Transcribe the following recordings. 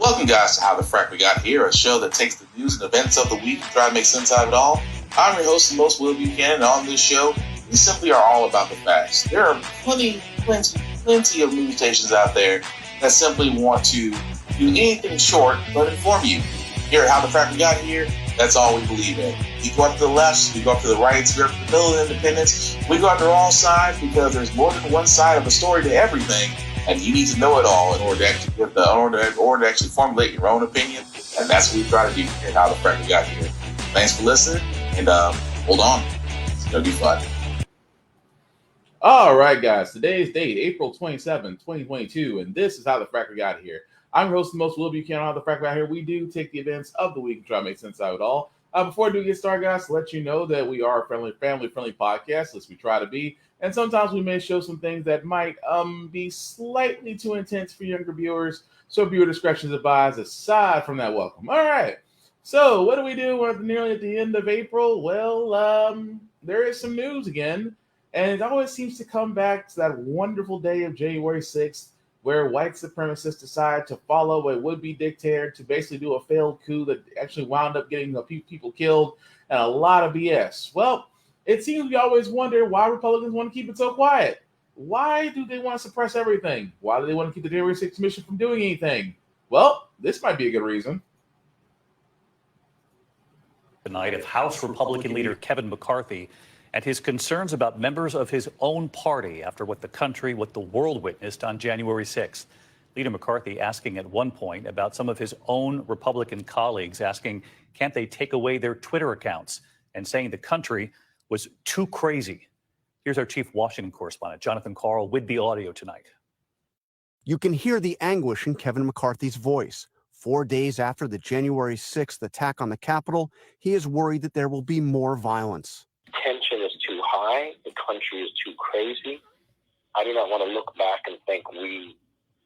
Welcome, guys, to How the Frack We Got Here, a show that takes the news and events of the week and try to make sense out of it all. I'm your host, the most Will Buchanan, and on this show, we simply are all about the facts. There are plenty of news stations out there that simply want to do anything short but inform you. Here at How the Frack We Got Here, that's all we believe in. We go up to the left, we go up to the right, we go up to the middle of independence, we go up to all sides because there's more than one side of a story to everything. And you need to know it all in order to actually formulate your own opinion. And that's what we try to do here at How the Frack We Got Here. Thanks for listening, and hold on. It's going to be fun. All right, guys. Today's date, April 27, 2022, and this is How the Frack We Got Here. I'm your host, the most Will Buchanan. How the Frack We Got Here. We do take the events of the week and try to make sense out of it all. Before we get started, guys, to let you know that we are a family-friendly podcast, as we try to be. And sometimes we may show some things that might be slightly too intense for younger viewers. So viewer discretion is advised. Aside from that, welcome. All right. So what do we do? We're nearly at the end of April. Well, there is some news again. And it always seems to come back to that wonderful day of January 6th, where white supremacists decide to follow a would-be dictator to basically do a failed coup that actually wound up getting people killed and a lot of BS. Well, it seems we always wonder why Republicans want to keep it so quiet. Why do they want to suppress everything? Why do they want to keep the January 6th Commission from doing anything? Well, this might be a good reason. Tonight of House Republican leader Kevin McCarthy and his concerns about members of his own party after what the world witnessed on January 6th. Leader McCarthy asking at one point about some of his own Republican colleagues, asking, can't they take away their Twitter accounts, and saying the country was too crazy. Here's our chief Washington correspondent, Jonathan Karl, with the audio tonight. You can hear the anguish in Kevin McCarthy's voice. 4 days after the January 6th attack on the Capitol, he is worried that there will be more violence. Tension is too high. The country is too crazy. I do not want to look back and think we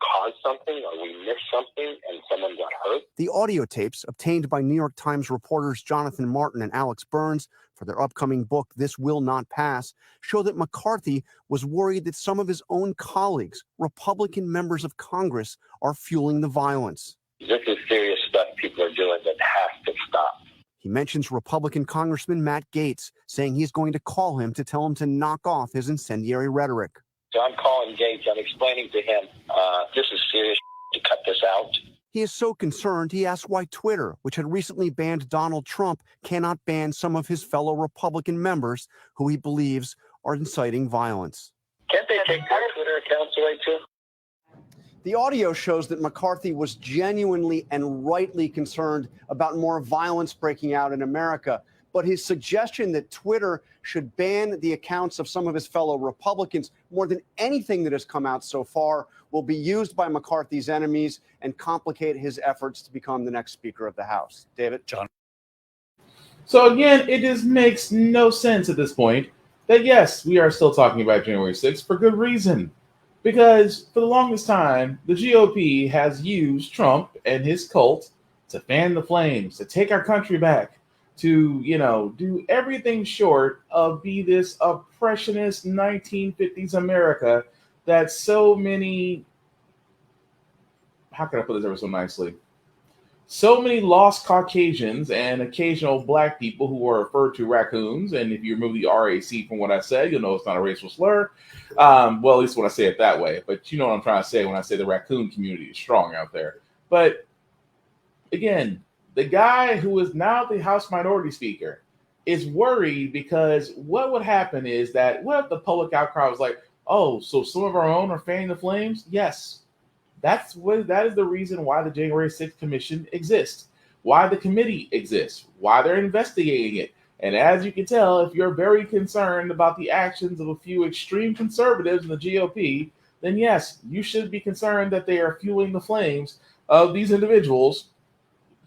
caused something or we missed something and someone got hurt. The audio tapes obtained by New York Times reporters Jonathan Martin and Alex Burns for their upcoming book, This Will Not Pass, show that McCarthy was worried that some of his own colleagues, Republican members of Congress, are fueling the violence. This is serious stuff people are doing that has to stop. He mentions Republican Congressman Matt Gaetz, saying he's going to call him to tell him to knock off his incendiary rhetoric. So I'm calling Gaetz. I'm explaining to him, this is serious to cut this out. He is so concerned, he asks why Twitter, which had recently banned Donald Trump, cannot ban some of his fellow Republican members who he believes are inciting violence. Can't they take their Twitter accounts away too? The audio shows that McCarthy was genuinely and rightly concerned about more violence breaking out in America. But his suggestion that Twitter should ban the accounts of some of his fellow Republicans more than anything that has come out so far will be used by McCarthy's enemies and complicate his efforts to become the next Speaker of the House. David? John. So again, it just makes no sense at this point that yes, we are still talking about January 6th for good reason. Because for the longest time, the GOP has used Trump and his cult to fan the flames, to take our country back, to, do everything short of be this oppressionist 1950s America that so many, how can I put this ever so nicely? So many lost Caucasians and occasional black people who are referred to raccoons. And if you remove the RAC from what I said, you'll know it's not a racial slur. Well, at least when I say it that way. But you know what I'm trying to say when I say the raccoon community is strong out there. But again, the guy who is now the House Minority Speaker is worried because what would happen is that what if the public outcry was like, oh, so some of our own are fanning the flames? Yes. That is the reason why the January 6th Commission exists, why the committee exists, why they're investigating it. And as you can tell, if you're very concerned about the actions of a few extreme conservatives in the GOP, then yes, you should be concerned that they are fueling the flames of these individuals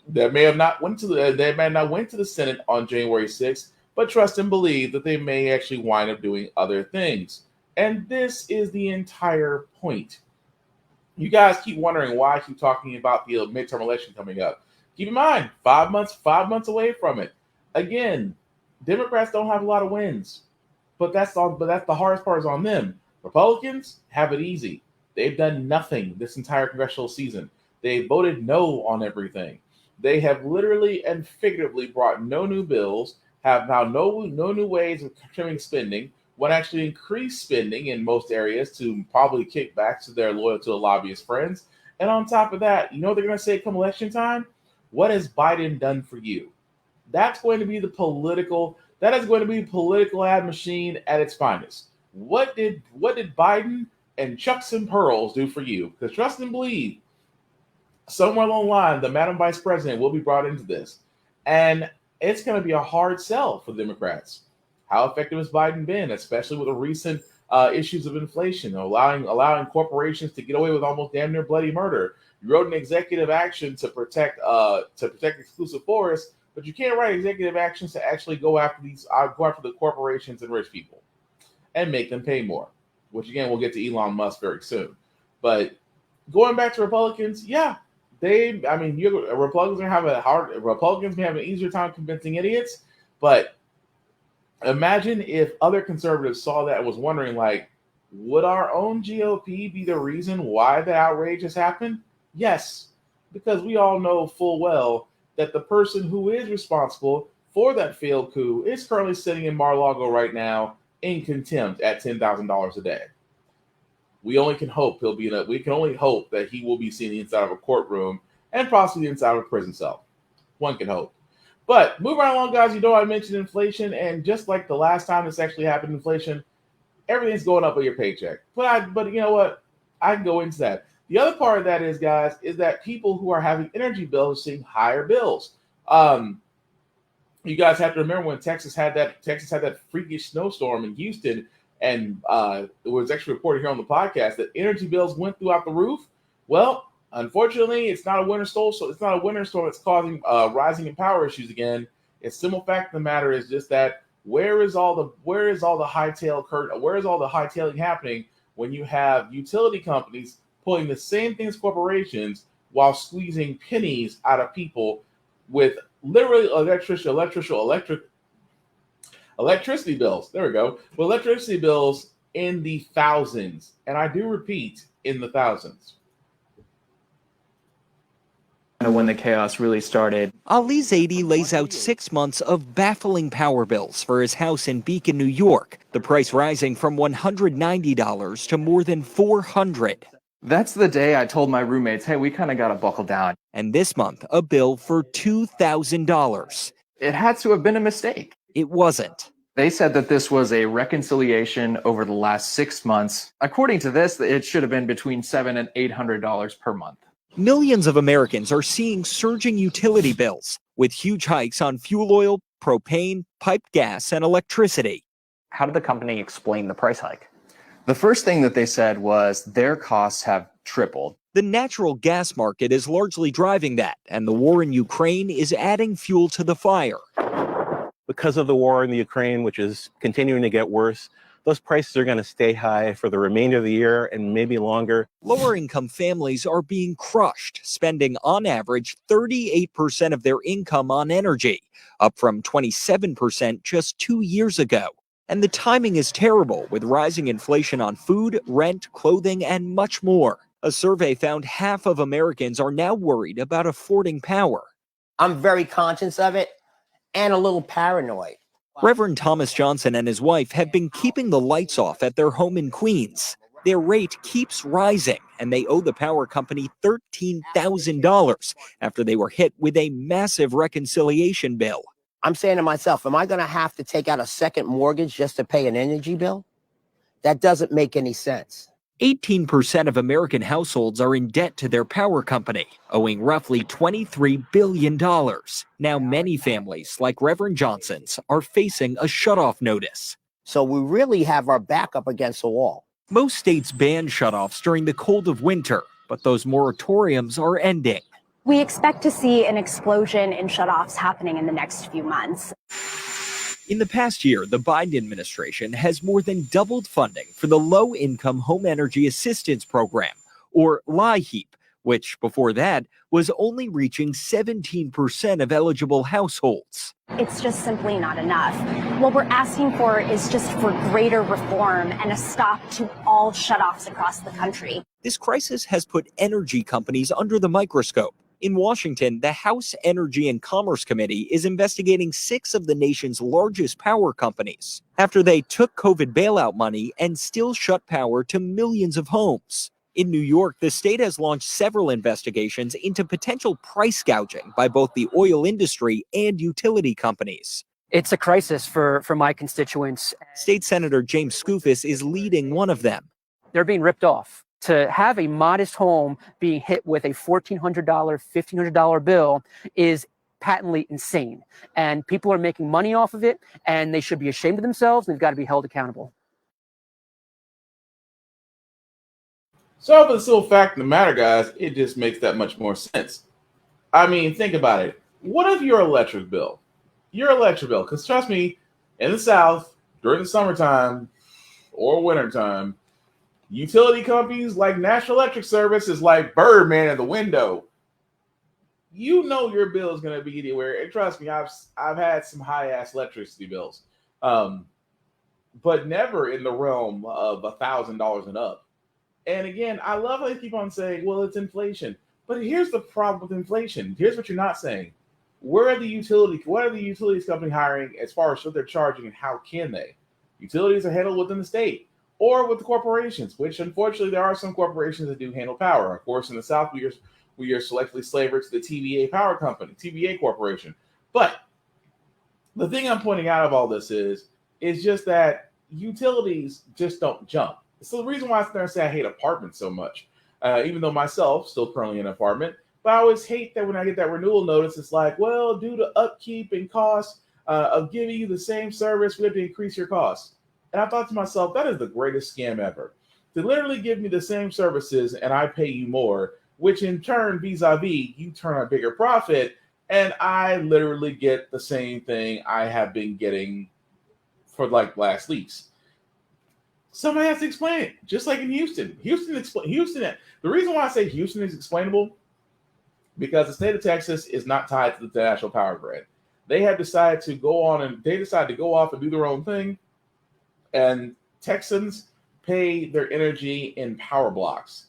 that may not went to the Senate on January 6th, but trust and believe that they may actually wind up doing other things. And this is the entire point. You guys keep wondering why I keep talking about the midterm election coming up. Keep in mind, 5 months away from it. Again, Democrats don't have a lot of wins, but that's the hardest part is on them. Republicans have it easy. They've done nothing this entire congressional season. They voted no on everything. They have literally and figuratively brought no new bills, have now no new ways of trimming spending, want to actually increase spending in most areas to probably kick back to their loyal to the lobbyist friends. And on top of that, you know what they're going to say come election time? What has Biden done for you? That's going to be that is going to be political ad machine at its finest. What did Biden and Chucks and Pearls do for you? Because trust and believe, somewhere along the line, the Madam Vice President will be brought into this. And it's going to be a hard sell for the Democrats. How effective has Biden been, especially with the recent issues of inflation, allowing corporations to get away with almost damn near bloody murder? You wrote an executive action to protect exclusive forests, but you can't write executive actions to actually go after the corporations and rich people and make them pay more. Which again, we'll get to Elon Musk very soon. But going back to Republicans, yeah, Republicans may have an easier time convincing idiots, but imagine if other conservatives saw that and was wondering, like, would our own GOP be the reason why the outrage has happened? Yes, because we all know full well that the person who is responsible for that failed coup is currently sitting in Mar-a-Lago right now in contempt at $10,000 a day. We only can hope we can only hope that he will be seen the inside of a courtroom and possibly the inside of a prison cell. One can hope. But moving right along, guys, you know I mentioned inflation, and just like the last time this actually happened, inflation, everything's going up with your paycheck. But you know what? I can go into that. The other part of that is, guys, is that people who are having energy bills are seeing higher bills. You guys have to remember when Texas had that freakish snowstorm in Houston, and it was actually reported here on the podcast that energy bills went throughout the roof. Well, unfortunately, it's not a winter storm, so it's not a winter storm that's causing rising in power issues again. It's simple fact of the matter is just that where is all the hightailing happening when you have utility companies pulling the same thing as corporations while squeezing pennies out of people with literally electricity bills. There we go. With electricity bills in the thousands. And I do repeat, in the thousands. When the chaos really started. Ali Zaidi lays out 6 months of baffling power bills for his house in Beacon, New York, the price rising from $190 to more than $400. That's the day I told my roommates, hey, we kind of got to buckle down. And this month, a bill for $2,000. It had to have been a mistake. It wasn't. They said that this was a reconciliation over the last 6 months. According to this, it should have been between $700 and $800 per month. Millions of Americans are seeing surging utility bills, with huge hikes on fuel oil, propane, piped gas, and electricity. How did the company explain the price hike? The first thing that they said was their costs have tripled. The natural gas market is largely driving that, and the war in Ukraine is adding fuel to the fire. Because of the war in the Ukraine, which is continuing to get worse, those prices are going to stay high for the remainder of the year and maybe longer. Lower-income families are being crushed, spending on average 38% of their income on energy, up from 27% just 2 years ago. And the timing is terrible, with rising inflation on food, rent, clothing, and much more. A survey found half of Americans are now worried about affording power. I'm very conscious of it and a little paranoid. Reverend Thomas Johnson and his wife have been keeping the lights off at their home in Queens. Their rate keeps rising, and they owe the power company $13,000 after they were hit with a massive reconciliation bill. I'm saying to myself, am I going to have to take out a second mortgage just to pay an energy bill? That doesn't make any sense. 18% of American households are in debt to their power company, owing roughly $23 billion. Now many families, like Reverend Johnson's, are facing a shutoff notice. So we really have our back up against the wall. Most states ban shutoffs during the cold of winter, but those moratoriums are ending. We expect to see an explosion in shutoffs happening in the next few months. In the past year, the Biden administration has more than doubled funding for the Low-Income Home Energy Assistance Program, or LIHEAP, which before that was only reaching 17% of eligible households. It's just simply not enough. What we're asking for is just for greater reform and a stop to all shutoffs across the country. This crisis has put energy companies under the microscope. In Washington, the House Energy and Commerce Committee is investigating 6 of the nation's largest power companies after they took COVID bailout money and still shut power to millions of homes. In New York, the state has launched several investigations into potential price gouging by both the oil industry and utility companies. It's a crisis for my constituents. State Senator James Skoufis is leading one of them. They're being ripped off. To have a modest home being hit with a $1,400, $1,500 bill is patently insane. And people are making money off of it, and they should be ashamed of themselves, and they've got to be held accountable. So for the simple fact of the matter, guys, it just makes that much more sense. I mean, think about it. What if your electric bill? Because trust me, in the South, during the summertime or wintertime, utility companies like National Electric Service is like Birdman in the window. You know your bill is going to be anywhere. And trust me, I've had some high-ass electricity bills, but never in the realm of $1,000 and up. And again, I love how they keep on saying, well, it's inflation. But here's the problem with inflation. Here's what you're not saying. What are the utilities company hiring as far as what they're charging and how can they? Utilities are handled within the state or with the corporations, which unfortunately there are some corporations that do handle power. Of course, in the South, we are selectively slavered to the TVA power company, TVA corporation. But the thing I'm pointing out of all this is just that utilities just don't jump. So the reason why I say I hate apartments so much, even though myself still currently in an apartment, but I always hate that when I get that renewal notice, it's like, well, due to upkeep and cost of giving you the same service, we have to increase your costs. And I thought to myself, that is the greatest scam ever. To literally give me the same services and I pay you more, which in turn, vis-a-vis, you turn a bigger profit, and I literally get the same thing I have been getting for like last lease. Somebody has to explain it, just like in Houston. Houston. The reason why I say Houston is explainable, because the state of Texas is not tied to the national power grid. They have decided to go off and do their own thing, and Texans pay their energy in power blocks.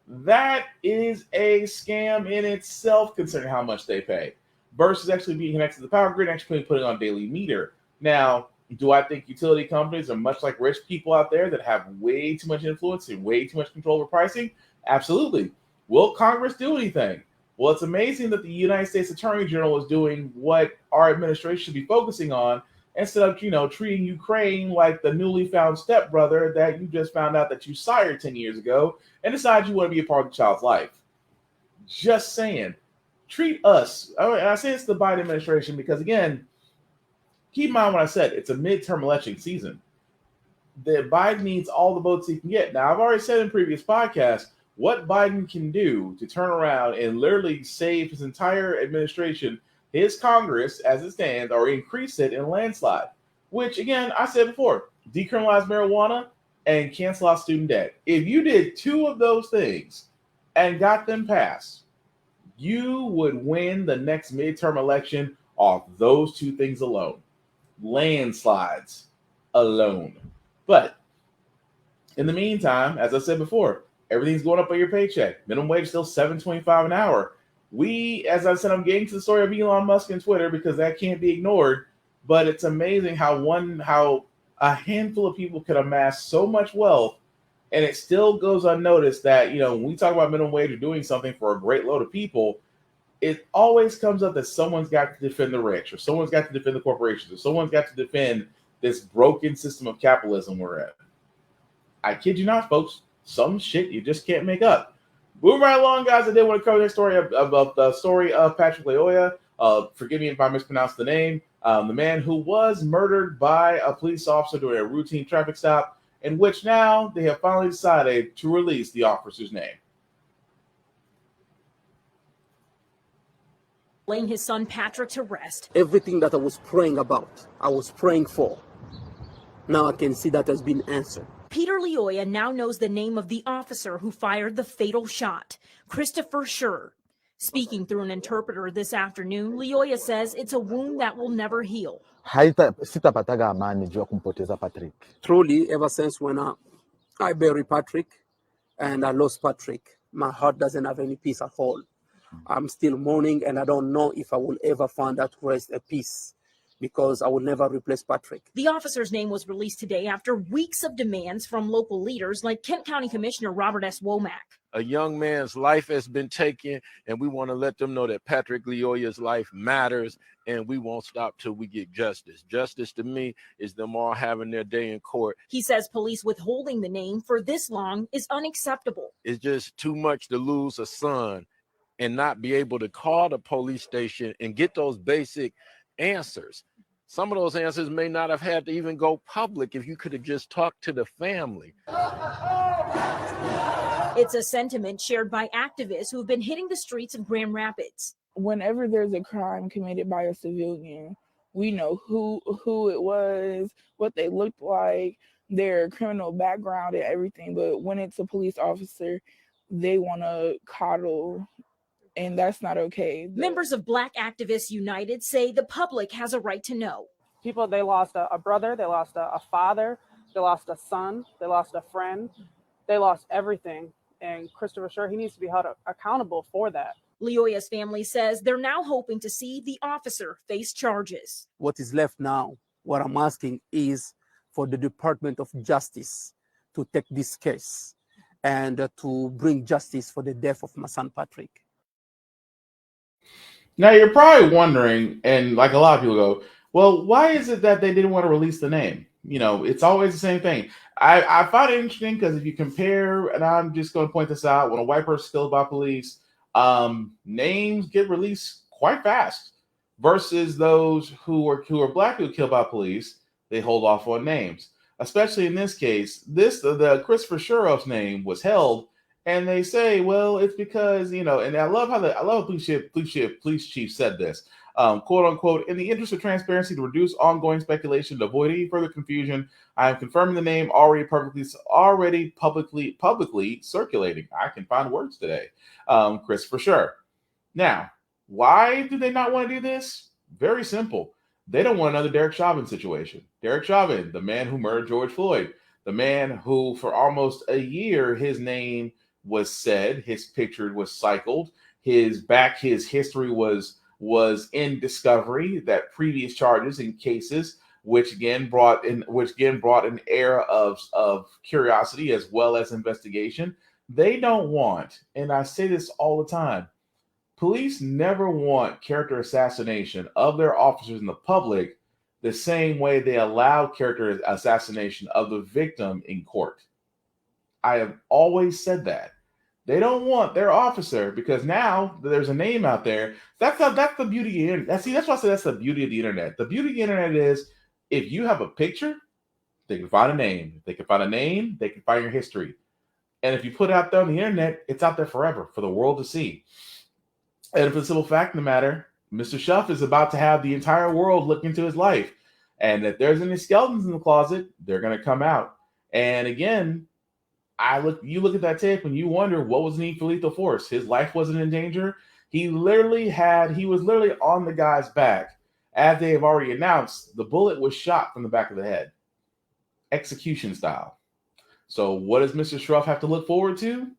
That is a scam in itself, considering how much they pay, versus actually being connected to the power grid and actually putting on daily meter. Now, do I think utility companies are much like rich people out there that have way too much influence and way too much control over pricing? Absolutely. Will Congress do anything? Well, it's amazing that the United States Attorney General is doing what our administration should be focusing on, instead of, treating Ukraine like the newly found stepbrother that you just found out that you sired 10 years ago and decide you want to be a part of the child's life. Just saying. Treat us. I say it's the Biden administration because, again, keep in mind what I said. It's a midterm election season. The Biden needs all the votes he can get. Now, I've already said in previous podcasts what Biden can do to turn around and literally save his entire administration, his Congress as it stands, or increase it in a landslide. Which, again, I said before, decriminalize marijuana and cancel out student debt. If you did 2 of those things and got them passed, you would win the next midterm election off those 2 things alone. Landslides alone. But in the meantime, as I said before, everything's going up on your paycheck. Minimum wage is still $7.25 an hour. As I said, I'm getting to the story of Elon Musk and Twitter because that can't be ignored. But it's amazing how a handful of people could amass so much wealth, and it still goes unnoticed that, when we talk about minimum wage or doing something for a great load of people, it always comes up that someone's got to defend the rich, or someone's got to defend the corporations, or someone's got to defend this broken system of capitalism we're in. I kid you not, folks. Some shit you just can't make up. Moving right along, guys, I did want to cover this story about the story of Patrick Lyoya. Forgive me if I mispronounced the name. The man who was murdered by a police officer during a routine traffic stop, in which now they have finally decided to release the officer's name. Laying his son Patrick to rest. Everything that I was praying about, I was praying for. Now I can see that has been answered. Peter Lioya now knows the name of the officer who fired the fatal shot, Christopher Schur. Speaking through an interpreter this afternoon, Lioya says it's a wound that will never heal. Sitapataga amani juu ya kumpoteza Patrick. Truly, ever since when I buried Patrick and I lost Patrick, my heart doesn't have any peace at all. I'm still mourning, and I don't know if I will ever find that rest a peace, because I will never replace Patrick. The officer's name was released today after weeks of demands from local leaders like Kent County Commissioner Robert S. Womack. A young man's life has been taken, and we want to let them know that Patrick Lioya's life matters, and we won't stop till we get justice. Justice to me is them all having their day in court. He says police withholding the name for this long is unacceptable. It's just too much to lose a son and not be able to call the police station and get those basic answers. Some of those answers may not have had to even go public if you could have just talked to the family. It's a sentiment shared by activists who have been hitting the streets of Grand Rapids. Whenever there's a crime committed by a civilian, we know who it was, what they looked like, their criminal background and everything. But when it's a police officer, they want to coddle, and that's not okay. Members of Black Activists United say the public has a right to know. People, they lost a brother, they lost a father, they lost a son, they lost a friend, they lost everything. And Christopher Schur, he needs to be held accountable for that. Lioya's family says they're now hoping to see the officer face charges. What is left now, what I'm asking is for the Department of Justice to take this case and to bring justice for the death of my son Patrick. Now you're probably wondering, and like a lot of people go, well, why is it that they didn't want to release the name? You know, it's always the same thing. I find it interesting because if you compare, and I'm just going to point this out, when a white person is killed by police, names get released quite fast versus those who are black who are killed by police. They hold off on names, especially in this case. The Christopher Shuroff's name was held, and they say, well, it's because, you know, and I love how police chief said this, quote unquote, in the interest of transparency to reduce ongoing speculation to avoid any further confusion, I am confirming the name already publicly circulating. I can find words today. Christopher Schur. Now, why do they not want to do this? Very simple. They don't want another Derek Chauvin situation. Derek Chauvin, the man who murdered George Floyd, the man who for almost a year his name was said, his picture was cycled, his history was in discovery, that previous charges and cases, which again brought an air of curiosity as well as investigation. They don't want, and I say this all the time, police never want character assassination of their officers in the public the same way they allow character assassination of the victim in court. I have always said that. They don't want their officer, because now there's a name out there. That's the beauty of the internet. That's why I say that's the beauty of the internet. The beauty of the internet is if you have a picture, they can find a name. If they can find a name, they can find your history. And if you put it out there on the internet, it's out there forever for the world to see. And for the simple fact of the matter, Mr. Schuff is about to have the entire world look into his life. And if there's any skeletons in the closet, they're going to come out. And again, you look at that tape and you wonder what was the need for lethal force. His life wasn't in danger. He was literally on the guy's back. As they have already announced, the bullet was shot from the back of the head, execution style. So what does Mr. Schruff have to look forward to?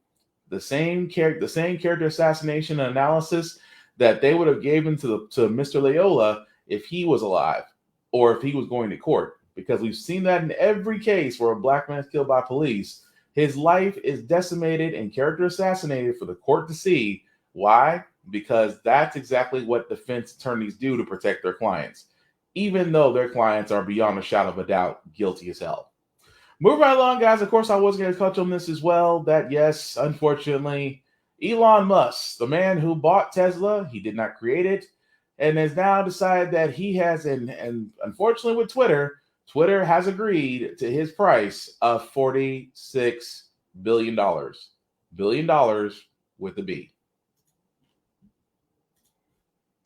The same character assassination analysis that they would have given to Mr. Loyola if he was alive or if he was going to court. Because we've seen that in every case where a black man is killed by police. His life is decimated and character assassinated for the court to see. Why? Because that's exactly what defense attorneys do to protect their clients, even though their clients are beyond a shadow of a doubt guilty as hell. Moving right along, guys. Of course, I was going to touch on this as well, that yes, unfortunately, Elon Musk, the man who bought Tesla, he did not create it, and has now decided that he has, and unfortunately with Twitter has agreed to his price of $46 billion. Billion dollars with a B.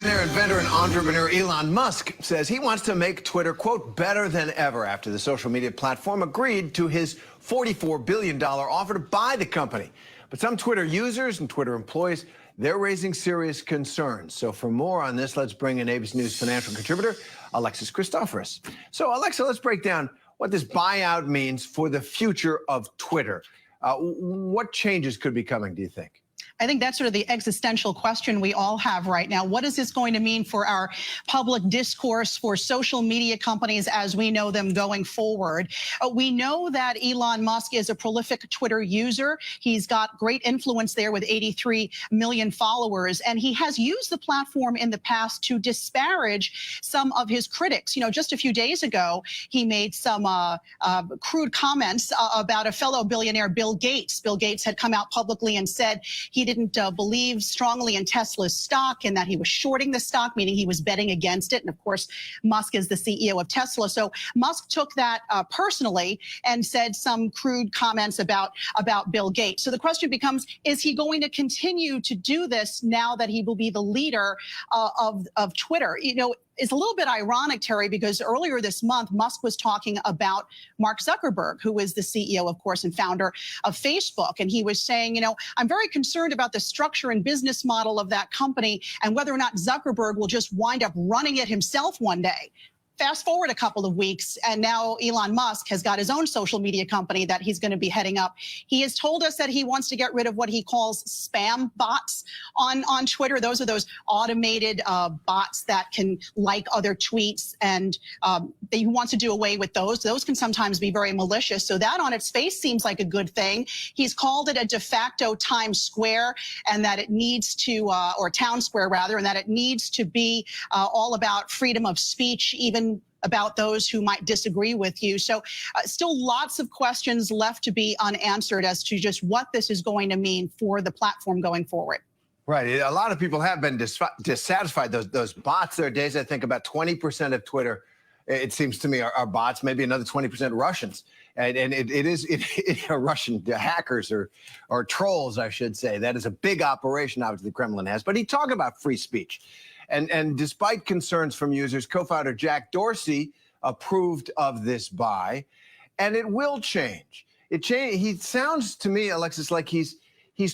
Inventor and entrepreneur Elon Musk says he wants to make Twitter, quote, better than ever after the social media platform agreed to his $44 billion offer to buy the company. But some Twitter users and Twitter employees, they're raising serious concerns. So for more on this, let's bring in ABC News financial contributor, Alexis Christoforous. So Alexa, let's break down what this buyout means for the future of Twitter. What changes could be coming, do you think? I think that's sort of the existential question we all have right now. What is this going to mean for our public discourse, for social media companies as we know them going forward? We know that Elon Musk is a prolific Twitter user. He's got great influence there with 83 million followers, and he has used the platform in the past to disparage some of his critics. You know, just a few days ago, he made some crude comments about a fellow billionaire, Bill Gates. Bill Gates had come out publicly and said he didn't believe strongly in Tesla's stock and that he was shorting the stock, meaning he was betting against it. And of course, Musk is the CEO of Tesla. So Musk took that personally and said some crude comments about Bill Gates. So the question becomes, is he going to continue to do this now that he will be the leader of Twitter? You know, it's a little bit ironic, Terry, because earlier this month, Musk was talking about Mark Zuckerberg, who is the CEO, of course, and founder of Facebook. And he was saying, you know, I'm very concerned about the structure and business model of that company and whether or not Zuckerberg will just wind up running it himself one day. Fast forward a couple of weeks, and now Elon Musk has got his own social media company that he's going to be heading up. He has told us that he wants to get rid of what he calls spam bots on Twitter. Those are those automated bots that can like other tweets, and he wants to do away with those. Those can sometimes be very malicious. So that on its face seems like a good thing. He's called it a de facto Times Square, and that it needs to, or Town Square rather, and that it needs to be all about freedom of speech, even about those who might disagree with you. So still lots of questions left to be unanswered as to just what this is going to mean for the platform going forward. Right. A lot of people have been dissatisfied. Those bots, there are days I think about 20% of Twitter, it seems to me, are bots, maybe another 20% Russians. And it is Russian hackers or trolls, I should say. That is a big operation, obviously, the Kremlin has. But he talked about free speech. And despite concerns from users, co-founder Jack Dorsey approved of this buy, and it will change. He sounds to me, Alexis, like he's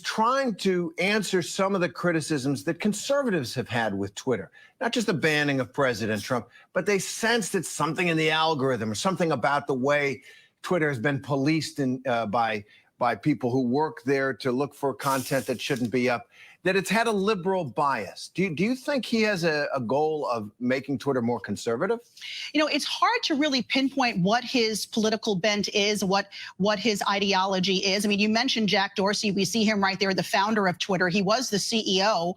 trying to answer some of the criticisms that conservatives have had with Twitter. Not just the banning of President Trump, but they sense that something in the algorithm or something about the way Twitter has been policed by people who work there to look for content that shouldn't be up, that it's had a liberal bias. Do you think he has a goal of making Twitter more conservative? You know, it's hard to really pinpoint what his political bent is, what his ideology is. I mean, you mentioned Jack Dorsey. We see him right there, the founder of Twitter. He was the CEO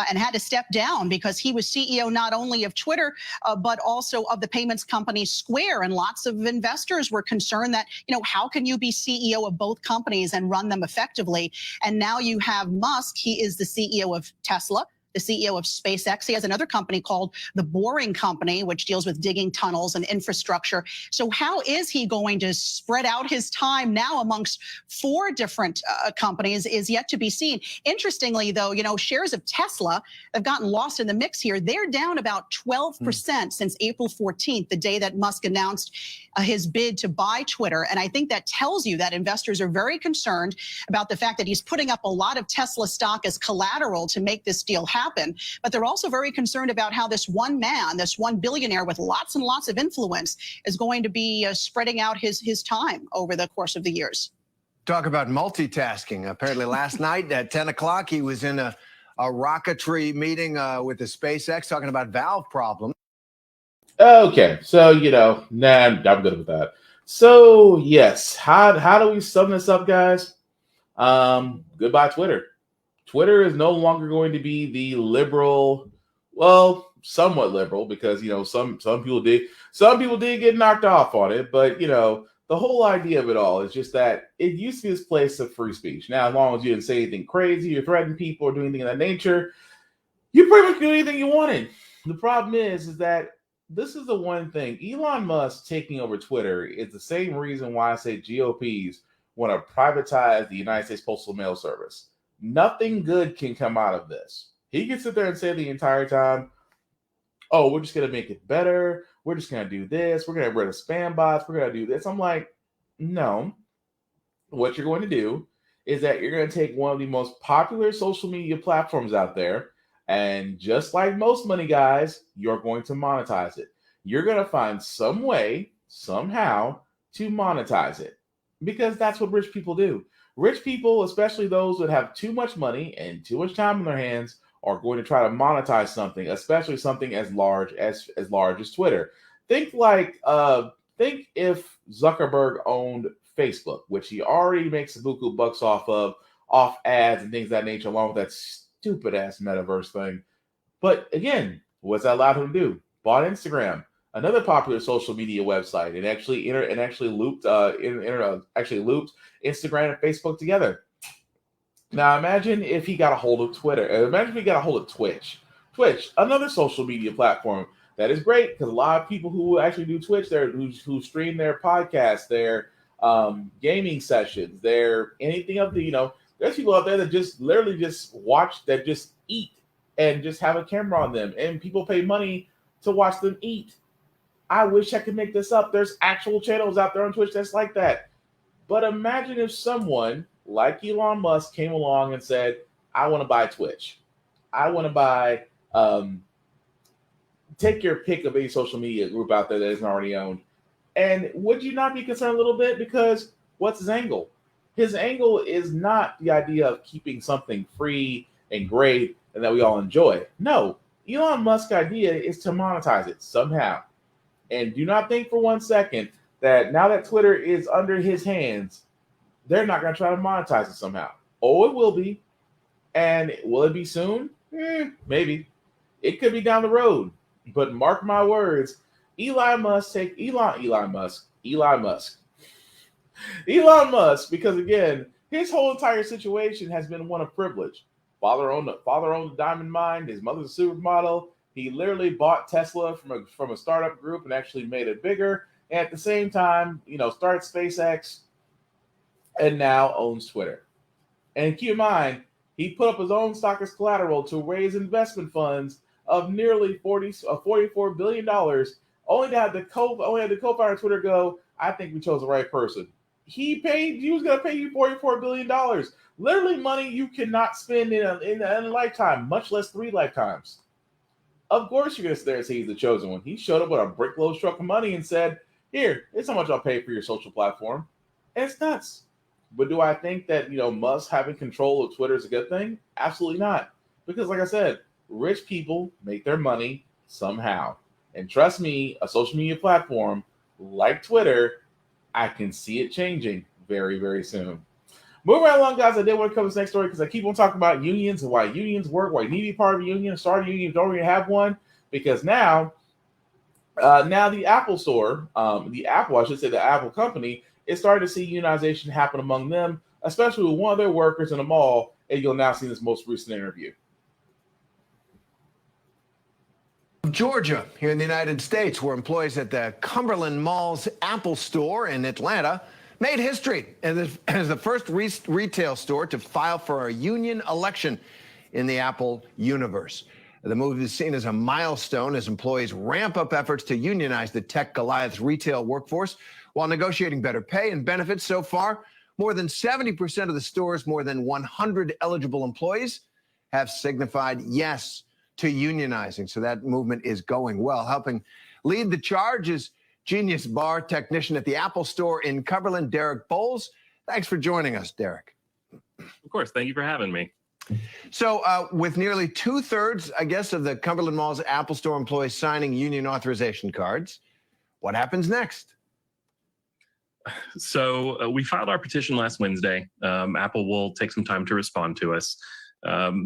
and had to step down because he was CEO not only of Twitter, but also of the payments company Square. And lots of investors were concerned that, you know, how can you be CEO of both companies and run them effectively? And now you have Musk. He is the CEO of Tesla, the CEO of SpaceX. He has another company called The Boring Company, which deals with digging tunnels and infrastructure. So how is he going to spread out his time now amongst four different companies is yet to be seen. Interestingly, though, you know, shares of Tesla have gotten lost in the mix here. They're down about 12% since April 14th, the day that Musk announced his bid to buy Twitter. And I think that tells you that investors are very concerned about the fact that he's putting up a lot of Tesla stock as collateral to make this deal happen. But they're also very concerned about how this one man, this one billionaire with lots and lots of influence is going to be spreading out his time over the course of the years. Talk about multitasking. Apparently last night at 10 o'clock, he was in a rocketry meeting with the SpaceX talking about valve problems. Okay, so, you know, I'm good with that. So, yes, how do we sum this up, guys? Goodbye, Twitter. Twitter is no longer going to be the liberal, well, somewhat liberal, because, you know, some people did get knocked off on it, but, you know, the whole idea of it all is just that it used to be this place of free speech. Now, as long as you didn't say anything crazy or threaten people or do anything of that nature, you pretty much do anything you wanted. The problem is that this is the one thing. Elon Musk taking over Twitter is the same reason why I say GOPs want to privatize the United States Postal Mail Service. Nothing good can come out of this. He can sit there and say the entire time, oh, we're just going to make it better. We're just going to do this. We're going to get rid of spam bots. We're going to do this. I'm like, no. What you're going to do is that you're going to take one of the most popular social media platforms out there, and just like most money guys, you're going to monetize it. You're going to find some way, somehow, to monetize it, because that's what rich people do. Rich people, especially those that have too much money and too much time on their hands, are going to try to monetize something, especially something as large as Twitter. Think if Zuckerberg owned Facebook, which he already makes a buku bucks off ads and things of that nature, along with that stupid ass metaverse thing. But again, what's that allowed him to do? Bought Instagram, another popular social media website, and actually looped Instagram and Facebook together. Now imagine if he got a hold of Twitter. Imagine if he got a hold of Twitch. Twitch, another social media platform that is great because a lot of people who actually do Twitch, who stream their podcasts, their gaming sessions, their anything of the, there's people out there that just literally just watch, that just eat and just have a camera on them, and people pay money to watch them eat. I wish I could make this up. There's actual channels out there on Twitch that's like that. But imagine if someone like Elon Musk came along and said, I want to buy Twitch. I want to buy, take your pick of any social media group out there that isn't already owned. And would you not be concerned a little bit? Because what's his angle? His angle is not the idea of keeping something free and great and that we all enjoy. No, Elon Musk's idea is to monetize it somehow. And do not think for 1 second that now that Twitter is under his hands, they're not going to try to monetize it somehow. Oh, it will be. And will it be soon? Maybe. It could be down the road. But mark my words, Elon Musk, because again, his whole entire situation has been one of privilege. Father owned a diamond mine. His mother's a supermodel. He literally bought Tesla from a startup group and actually made it bigger. And at the same time, started SpaceX and now owns Twitter. And keep in mind, he put up his own stock as collateral to raise investment funds of nearly $44 billion, only to have the co-founder of Twitter go, I think we chose the right person. He was going to pay you $44 billion. Literally money you cannot spend in a lifetime, much less 3 lifetimes. Of course you're going to sit there and say he's the chosen one. He showed up with a brickload truck of money and said, here, it's how much I'll pay for your social platform. And it's nuts. But do I think that, Musk having control of Twitter is a good thing? Absolutely not. Because like I said, rich people make their money somehow. And trust me, a social media platform like Twitter, I can see it changing very, very soon. Moving right along, guys, I did want to cover this next story because I keep on talking about unions and why unions work, why you need to be part of a union, start a union if you don't already have one. Because now the Apple store, the Apple company, is starting to see unionization happen among them, especially with one of their workers in a mall, and you'll now see this most recent interview. Georgia, here in the United States, where employees at the Cumberland Mall's Apple store in Atlanta made history as the first retail store to file for a union election in the Apple universe. The move is seen as a milestone as employees ramp up efforts to unionize the tech Goliath's retail workforce while negotiating better pay and benefits. So far, more than 70% of the store's more than 100 eligible employees have signified yes to unionizing. So that movement is going well. Helping lead the charge is Genius Bar technician at the Apple store in Cumberland, Derek Bowles. Thanks for joining us, Derek. Of course. Thank you for having me. So with nearly 2/3, I guess, of the Cumberland Mall's Apple store employees signing union authorization cards, what happens next? So we filed our petition last Wednesday. Apple will take some time to respond to us.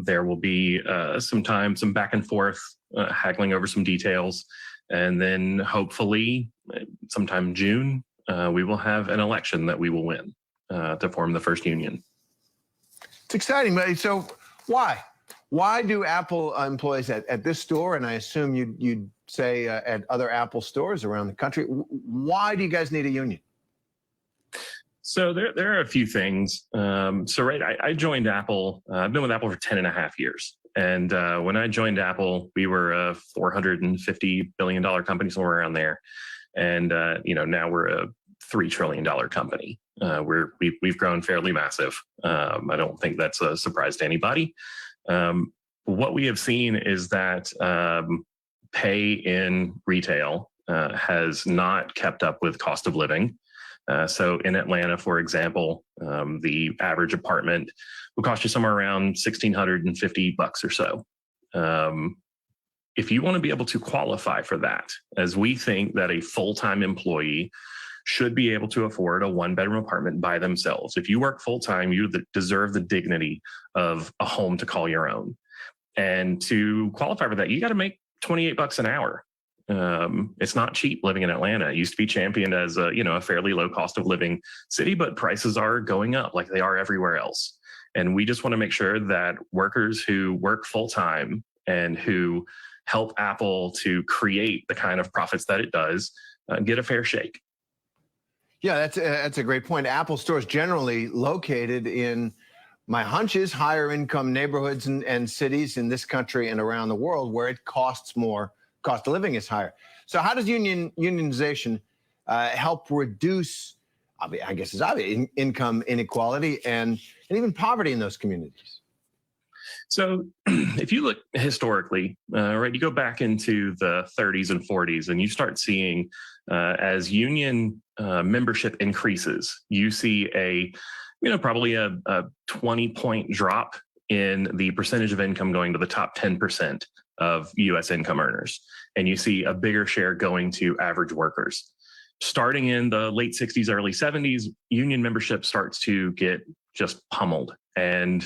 There will be some back and forth, haggling over some details. And then hopefully sometime June, we will have an election that we will win to form the first union. It's exciting. So why? Why do Apple employees at this store, and I assume you'd say at other Apple stores around the country, why do you guys need a union? So there are a few things. I joined Apple. I've been with Apple for 10 and a half years. And when I joined Apple, we were a $450 billion company, somewhere around there. And now we're a $3 trillion company. We've grown fairly massive. I don't think that's a surprise to anybody. What we have seen is that pay in retail has not kept up with cost of living. So in Atlanta, for example, the average apartment will cost you somewhere around $1,650 or so. If you want to be able to qualify for that, as we think that a full-time employee should be able to afford a one-bedroom apartment by themselves. If you work full-time, you deserve the dignity of a home to call your own. And to qualify for that, you got to make $28 an hour. It's not cheap living in Atlanta. It used to be championed as a fairly low cost of living city, but prices are going up like they are everywhere else. And we just want to make sure that workers who work full-time and who help Apple to create the kind of profits that it does get a fair shake. Yeah, that's a great point. Apple stores generally located in, my hunch is, higher income neighborhoods and cities in this country and around the world where it costs more. Cost of living is higher. So how does unionization help reduce, I guess it's obvious, income inequality and even poverty in those communities? So if you look historically, right, you go back into the 30s and 40s and you start seeing as union membership increases, you see probably a 20-point drop in the percentage of income going to the top 10% of U.S. income earners. And you see a bigger share going to average workers. Starting in the late 60s, early 70s, union membership starts to get just pummeled. And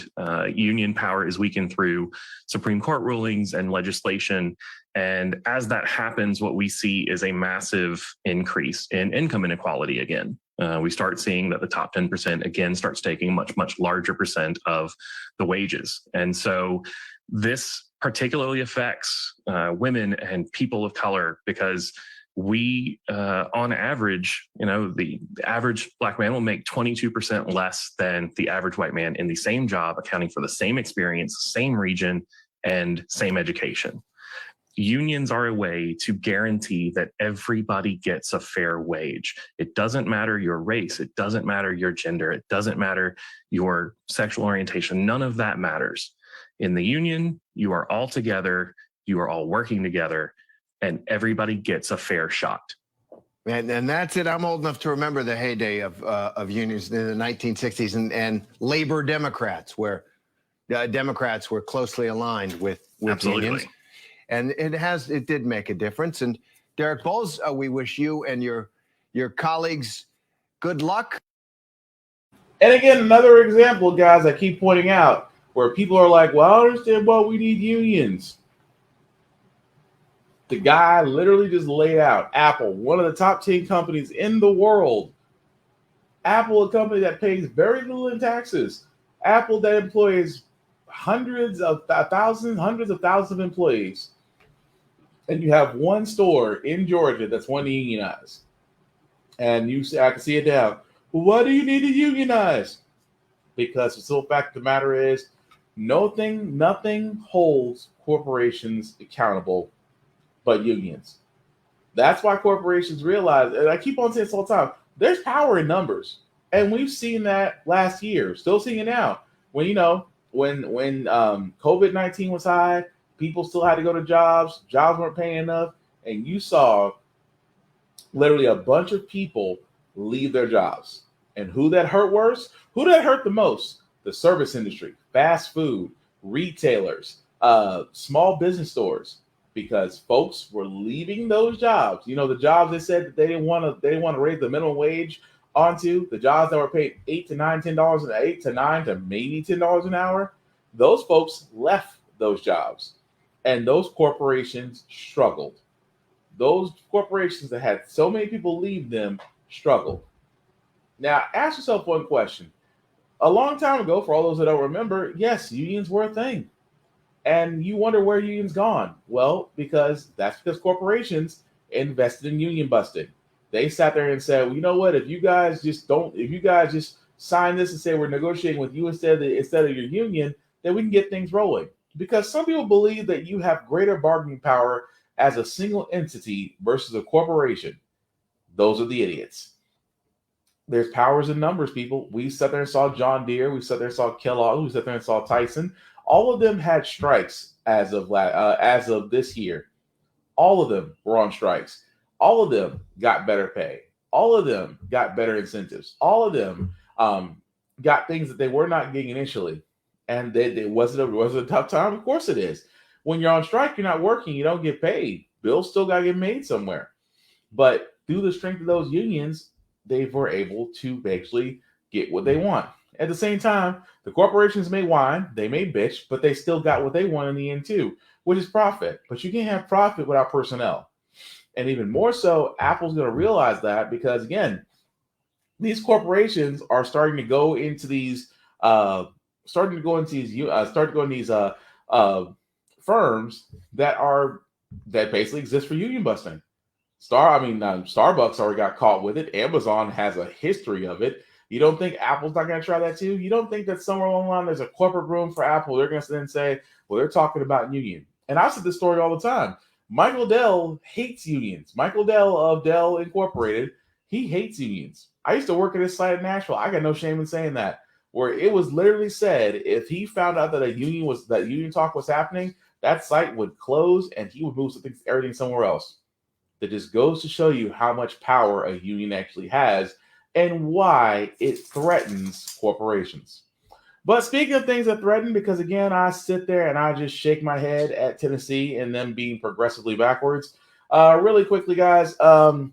union power is weakened through Supreme Court rulings and legislation. And as that happens, what we see is a massive increase in income inequality again. We start seeing that the top 10% again starts taking a much, much larger percent of the wages. And so this particularly affects women and people of color because we, on average, the average Black man will make 22% less than the average white man in the same job, accounting for the same experience, same region, and same education. Unions are a way to guarantee that everybody gets a fair wage. It doesn't matter your race. It doesn't matter your gender. It doesn't matter your sexual orientation. None of that matters. In the union, you are all together. You are all working together. And everybody gets a fair shot. And that's it. I'm old enough to remember the heyday of unions in the 1960s and labor Democrats, where Democrats were closely aligned with unions. And it did make a difference. And Derek Bowles, we wish you and your colleagues good luck. And again, another example, guys, I keep pointing out, where people are like, well, I don't understand why we need unions. The guy literally just laid out Apple, one of the top 10 companies in the world. Apple, a company that pays very little in taxes. Apple that employs hundreds of thousands of employees. And you have one store in Georgia that's one to unionize. And you say, I can see it now. Well, why do you need to unionize? Because the simple fact of the matter is, nothing holds corporations accountable but unions. That's why corporations realize, and I keep on saying this all the time, there's power in numbers. And we've seen that last year, still seeing it now. When COVID-19 was high, people still had to go to jobs weren't paying enough, and you saw literally a bunch of people leave their jobs. And who that hurt worse? Who that hurt the most? The service industry, fast food, retailers, small business stores. Because folks were leaving those jobs. The jobs they said that they didn't want to raise the minimum wage onto, the jobs that were paid $8 to $9, $8 to $9 to maybe $10 an hour. Those folks left those jobs, and those corporations struggled. Those corporations that had so many people leave them struggled. Now, ask yourself one question. A long time ago, for all those that don't remember, yes, unions were a thing. And you wonder where unions gone. Well, because corporations invested in union busting. They sat there and said, well, you know what? If you guys just sign this and say we're negotiating with you instead of your union, then we can get things rolling. because some people believe that you have greater bargaining power as a single entity versus a corporation. Those are the idiots. There's powers in numbers, people. We sat there and saw John Deere. We sat there and saw Kellogg. We sat there and saw Tyson. All of them had strikes as of this year. All of them were on strikes. All of them got better pay. All of them got better incentives. All of them got things that they were not getting initially. And was it a tough time? Of course it is. When you're on strike, you're not working. You don't get paid. Bills still got to get made somewhere. But through the strength of those unions, they were able to actually get what they want. At the same time, the corporations may whine, they may bitch, but they still got what they want in the end too, which is profit. But you can't have profit without personnel. And even more so, Apple's going to realize that because, again, these corporations are starting to go into these firms that basically exist for union busting. Starbucks already got caught with it. Amazon has a history of it. You don't think Apple's not going to try that too? You don't think that somewhere along the line there's a corporate room for Apple? They're going to then say, well, they're talking about union. And I said this story all the time. Michael Dell hates unions. Michael Dell of Dell Incorporated, he hates unions. I used to work at his site in Nashville. I got no shame in saying that, where it was literally said if he found out that union talk was happening, that site would close and he would move everything somewhere else. That just goes to show you how much power a union actually has and why it threatens corporations. But speaking of things that threaten, because again, I sit there and I just shake my head at Tennessee and them being progressively backwards. Really quickly, guys, the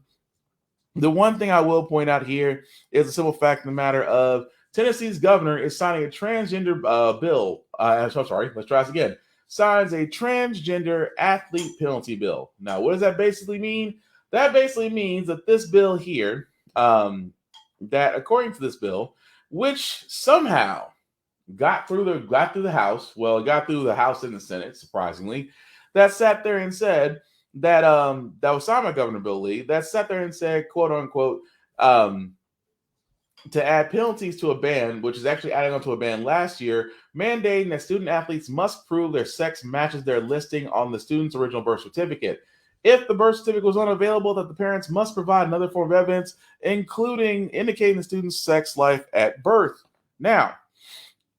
one thing I will point out here is the simple fact of the matter of Tennessee's governor is signing a transgender bill. Let's try this again. Signs a transgender athlete penalty bill. Now, what does that basically mean? That basically means that this bill here, that according to this bill, which somehow got through the House, well, it got through the House and the Senate, surprisingly, that sat there and said that that was signed by Governor Bill Lee, that sat there and said, quote unquote, to add penalties to a ban, which is actually adding on to a ban last year, mandating that student athletes must prove their sex matches their listing on the student's original birth certificate. If the birth certificate was unavailable, that the parents must provide another form of evidence, including indicating the student's sex life at birth. Now,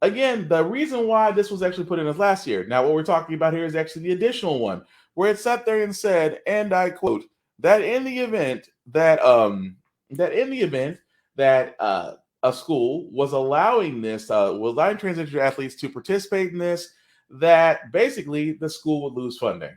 again, the reason why this was actually put in as last year. Now, what we're talking about here is actually the additional one, where it sat there and said, and I quote, that in the event that a school was allowing transgender athletes to participate in this, that basically the school would lose funding.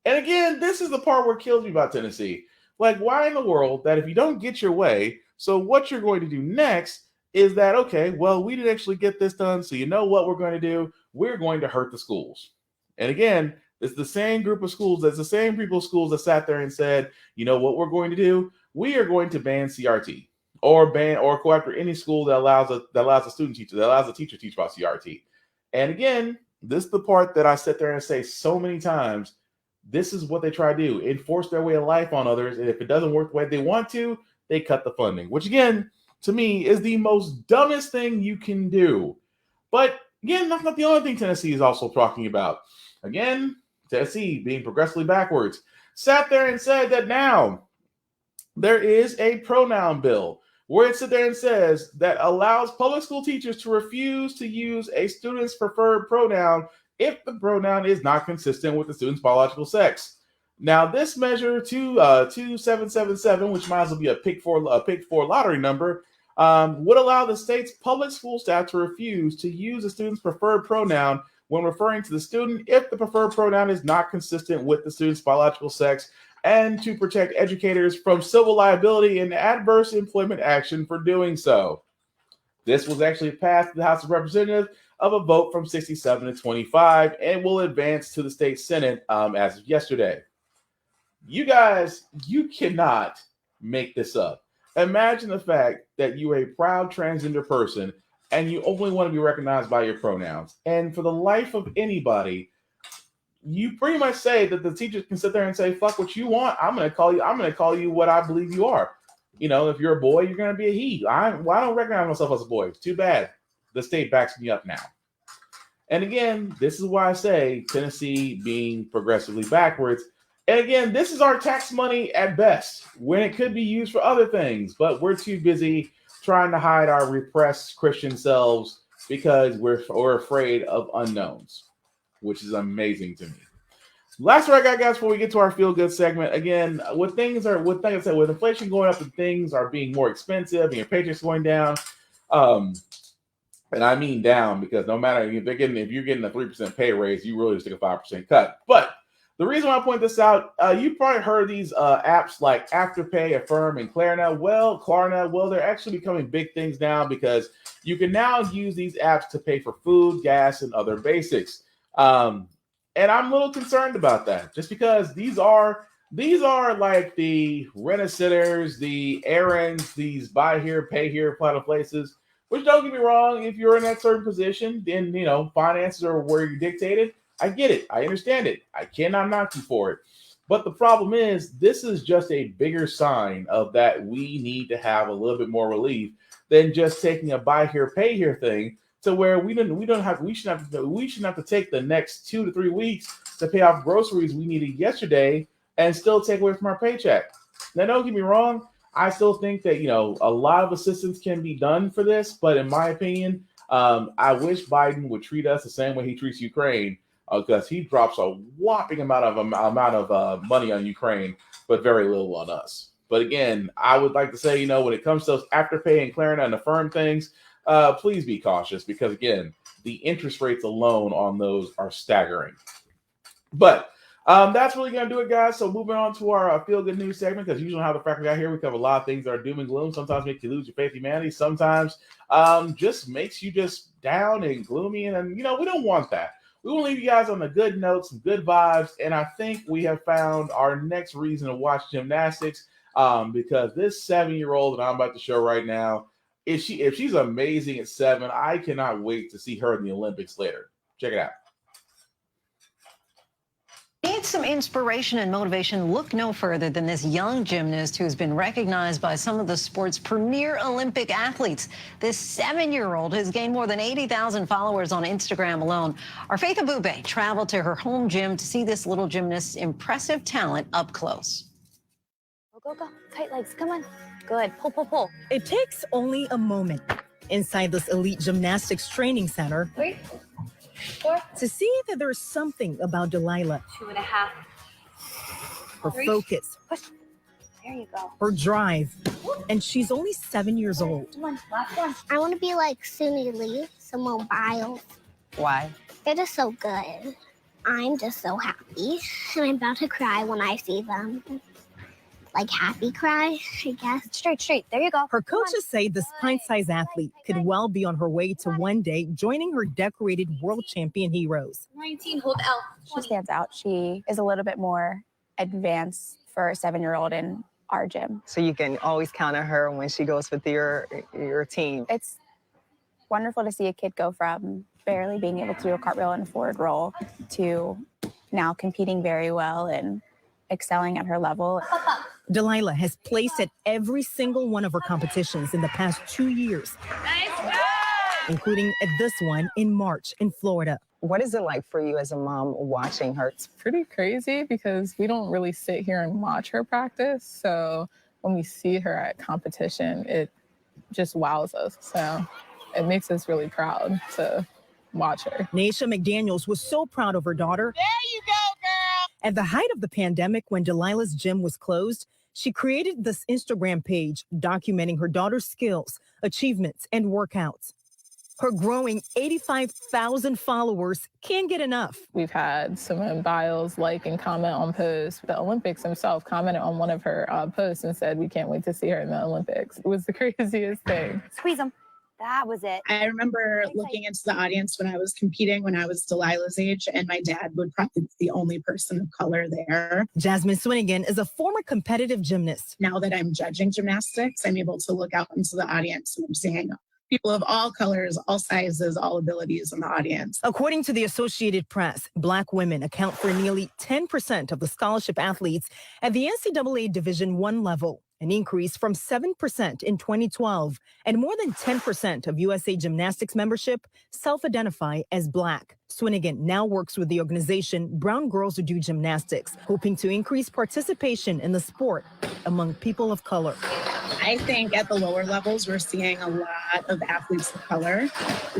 And again, this is the part where it kills me about Tennessee. Like, why in the world that if you don't get your way, so what you're going to do next is that, okay, well, we didn't actually get this done, so you know what we're going to do? We're going to hurt the schools. And again, it's the same group of schools, that's the same people of schools that sat there and said, you know what we're going to do? We are going to ban CRT. Or go after any school that allows a student teacher, that allows a teacher to teach about CRT. And again, this is the part that I sit there and say so many times, this is what they try to do, enforce their way of life on others. And if it doesn't work the way they want to, they cut the funding, which again, to me, is the most dumbest thing you can do. But again, that's not the only thing Tennessee is also talking about. Again, Tennessee being progressively backwards, sat there and said that now there is a pronoun bill where it sits there and says that allows public school teachers to refuse to use a student's preferred pronoun if the pronoun is not consistent with the student's biological sex. Now, this measure 2777, which might as well be a pick four lottery number, would allow the state's public school staff to refuse to use a student's preferred pronoun when referring to the student if the preferred pronoun is not consistent with the student's biological sex, and to protect educators from civil liability and adverse employment action for doing so. This was actually passed in the House of Representatives of a vote from 67 to 25 and will advance to the state Senate as of yesterday. You guys, you cannot make this up. Imagine the fact that you are a proud transgender person and you only want to be recognized by your pronouns. And for the life of anybody, you pretty much say that the teachers can sit there and say, fuck what you want. I'm going to call you what I believe you are. You know, if you're a boy, you're going to be a he. I don't recognize myself as a boy. Too bad. The state backs me up now. And again, this is why I say Tennessee being progressively backwards. And again, this is our tax money at best, when it could be used for other things, but we're too busy trying to hide our repressed Christian selves because we're afraid of unknowns, which is amazing to me. Last one I got, guys, before we get to our feel good segment. Again, with inflation going up and things are being more expensive and your paycheck's going down, and I mean down, because no matter if you're getting a 3% pay raise, you really just take a 5% cut. But the reason why I point this out, you probably heard these apps like Afterpay, Affirm, and Klarna. Well, they're actually becoming big things now, because you can now use these apps to pay for food, gas, and other basics. And I'm a little concerned about that, just because these are like the rent-a-sitters, the errands, these buy here, pay here kind of places. Which, don't get me wrong, if you're in that certain position, then finances are where you're dictated. I get it. I understand it. I cannot knock you for it. But the problem is, this is just a bigger sign of that we need to have a little bit more relief than just taking a buy here, pay here thing, to where we shouldn't have to take the next 2 to 3 weeks to pay off groceries we needed yesterday and still take away from our paycheck. Now, don't get me wrong. I still think that a lot of assistance can be done for this, but in my opinion, I wish Biden would treat us the same way he treats Ukraine, because he drops a whopping amount of money on Ukraine, but very little on us. But again, I would like to say, when it comes to those Afterpay and Klarna and Affirm things, please be cautious, because again, the interest rates alone on those are staggering. But that's really going to do it, guys. So moving on to our feel-good news segment, because usually how the Frack out here, we cover a lot of things that are doom and gloom. Sometimes make you lose your faith in humanity. Sometimes just makes you just down and gloomy. And we don't want that. We will leave you guys on a good note, some good vibes. And I think we have found our next reason to watch gymnastics, because this 7-year-old that I'm about to show right now, if she's amazing at 7, I cannot wait to see her in the Olympics later. Check it out. Need some inspiration and motivation? Look no further than this young gymnast who's been recognized by some of the sport's premier Olympic athletes. This 7-year-old has gained more than 80,000 followers on Instagram alone. Our Faith Abube traveled to her home gym to see this little gymnast's impressive talent up close. Go, go, tight legs, come on. Good, pull, pull, pull. It takes only a moment inside this elite gymnastics training center 3, 4. to see that there's something about Delilah. 2.5. Her 3. focus, Push. There you go. her drive, and she's only 7 years old. Come on, last one. I want to be like Sumi Lee, Simone Biles. Why? It is so good. I'm just so happy, and I'm about to cry when I see them. Like happy cry, I guess. Straight. There you go. Her coaches say this pint-sized athlete could well be on her way to one day joining her decorated world champion heroes. 19, hold L. She stands out. She is a little bit more advanced for a 7-year-old in our gym. So you can always count on her when she goes with your team. It's wonderful to see a kid go from barely being able to do a cartwheel and a forward roll to now competing very well and excelling at her level. Delilah has placed at every single one of her competitions in the past 2 years, including at this one in March in Florida. What is it like for you as a mom watching her? It's pretty crazy because we don't really sit here and watch her practice. So when we see her at competition, it just wows us. So it makes us really proud to watch her. Naisha McDaniels was so proud of her daughter. There you go, girl. At the height of the pandemic, when Delilah's gym was closed, she created this Instagram page documenting her daughter's skills, achievements, and workouts. Her growing 85,000 followers can't get enough. We've had Simone Biles like and comment on posts. The Olympics himself commented on one of her posts and said, "We can't wait to see her in the Olympics." It was the craziest thing. Squeeze them. That was it. I remember looking into the audience when I was competing, when I was Delilah's age, and my dad would probably be the only person of color there. Jasmine Swinigan is a former competitive gymnast. Now that I'm judging gymnastics, I'm able to look out into the audience and I'm seeing people of all colors, all sizes, all abilities in the audience. According to the Associated Press, Black women account for nearly 10% of the scholarship athletes at the NCAA Division I level. an increase from 7% in 2012, and more than 10% of USA Gymnastics membership self-identify as Black. Swinigan now works with the organization Brown Girls Who Do Gymnastics, hoping to increase participation in the sport among people of color. I think at the lower levels, we're seeing a lot of athletes of color.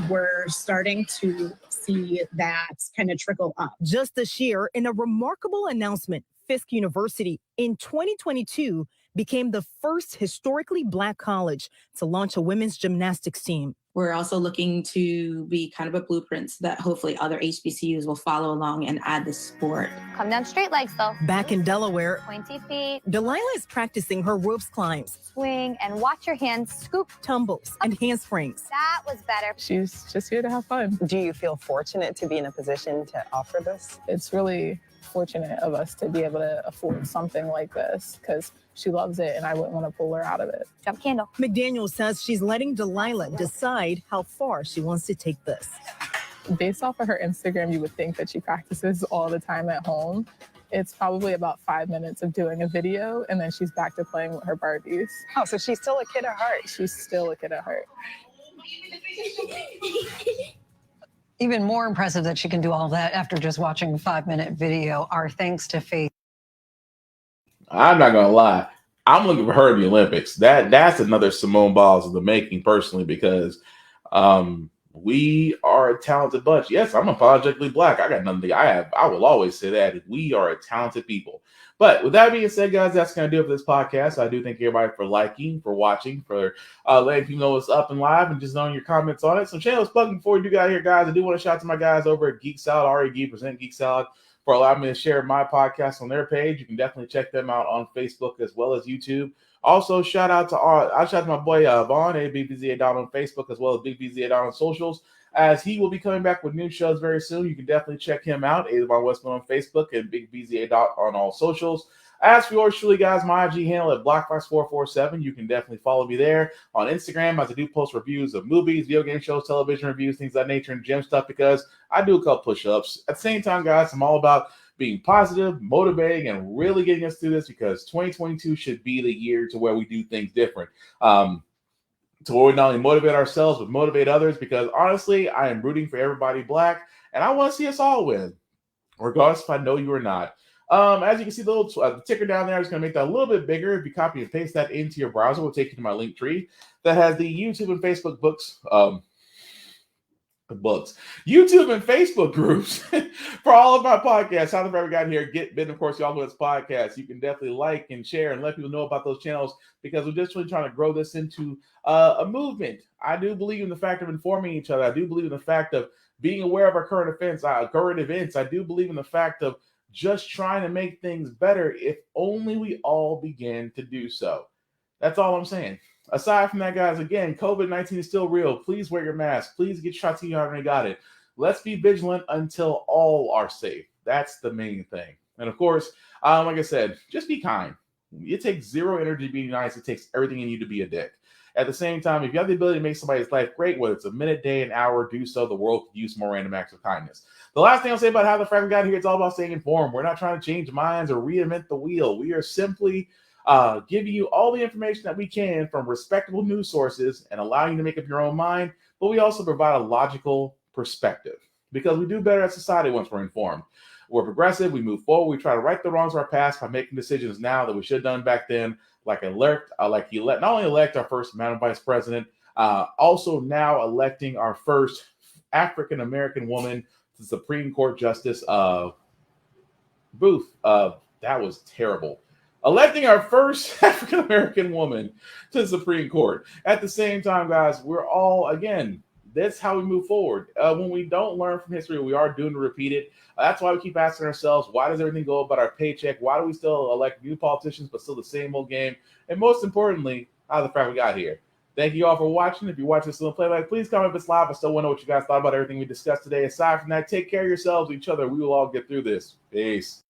We're starting to see that kind of trickle up. Just this year, in a remarkable announcement, Fisk University in 2022 became the first historically Black college to launch a women's gymnastics team. We're also looking to be kind of a blueprint so that hopefully other HBCUs will follow along and add this sport. Come down straight legs though. Back in Delaware, Pointy feet. Delilah is practicing her ropes climbs, Swing and watch your hands scoop. tumbles, and handsprings. That was better. She's just here to have fun. Do you feel fortunate to be in a position to offer this? It's really fortunate of us to be able to afford something like this because she loves it and I wouldn't want to pull her out of it. Jump candle. McDaniel says she's letting Delilah decide how far she wants to take this. Based off of her Instagram, you would think that she practices all the time at home. It's probably about 5 minutes of doing a video and then she's back to playing with her Barbies. Oh, so she's still a kid at heart. She's still a kid at heart. Even more impressive that she can do all that after just watching a 5-minute video. Our thanks to Faith. I'm not gonna lie. I'm looking for her in the Olympics. That's another Simone Biles of the making, personally, because we are a talented bunch. Yes, I'm unapologetically Black. I got nothing. I will always say that we are a talented people. But with that being said, guys, that's gonna do it for this podcast. I do thank everybody for liking, for watching, for letting people know what's up and live, and just knowing your comments on it. Some shameless plugging before we do get out here, guys. I do want to shout out to my guys over at Geek Salad, REG Present Geek Salad, for allowing me to share my podcast on their page. You can definitely check them out on Facebook as well as YouTube. Also, shout out to my boy Vaughn, BBZ8 on Facebook, as well as Big BZ8 on socials, as he will be coming back with new shows very soon. You can definitely check him out, Avon Westman on Facebook and Big BZ8 on all socials. As for yours truly, guys, my IG handle at BlackFox447. You can definitely follow me there on Instagram, as I do post reviews of movies, video game shows, television reviews, things of that nature, and gym stuff, because I do a couple push-ups. At the same time, guys, I'm all about being positive, motivating, and really getting us through this, because 2022 should be the year to where we do things different. To where we not only motivate ourselves, but motivate others, because honestly, I am rooting for everybody Black, and I want to see us all win, regardless if I know you or not. As you can see, the little ticker down there is going to make that a little bit bigger. If you copy and paste that into your browser, we'll take you to my link tree that has the YouTube and Facebook YouTube and Facebook groups for all of my podcasts. How the Forever Got Here, Get Bit, of course, y'all know it's podcasts. You can definitely like and share and let people know about those channels, because we're just really trying to grow this into a movement. I do believe in the fact of informing each other. I do believe in the fact of being aware of our current events. I do believe in the fact of just trying to make things better, if only we all begin to do so. That's all I'm saying. Aside from that, guys, again, COVID-19 is still real. Please wear your mask. Please get shots if you already got it. Let's be vigilant until all are safe. That's the main thing. And of course, like I said, just be kind. It takes zero energy to be nice. It takes everything in you to be a dick. At the same time, if you have the ability to make somebody's life great, whether it's a minute, day, an hour, do so. The world could use more random acts of kindness. The last thing I'll say about How the Frack Got Here, it's all about staying informed. We're not trying to change minds or reinvent the wheel. We are simply giving you all the information that we can from respectable news sources and allowing you to make up your own mind. But we also provide a logical perspective, because we do better as society once we're informed. We're progressive. We move forward. We try to right the wrongs of our past by making decisions now that we should have done back then. Not only elect our first Madam Vice President, also now electing our first African-American woman to the Supreme Court Justice Booth. That was terrible. Electing our first African-American woman to the Supreme Court. At the same time, guys, we're all, again, that's how we move forward. When we don't learn from history, we are doomed to repeat it. That's why we keep asking ourselves, why does everything go about our paycheck? Why do we still elect new politicians, but still the same old game? And most importantly, how the Frack we got here. Thank you all for watching. If you're watching this on playback, please comment if it's live. I still want to know what you guys thought about everything we discussed today. Aside from that, take care of yourselves, each other. We will all get through this. Peace.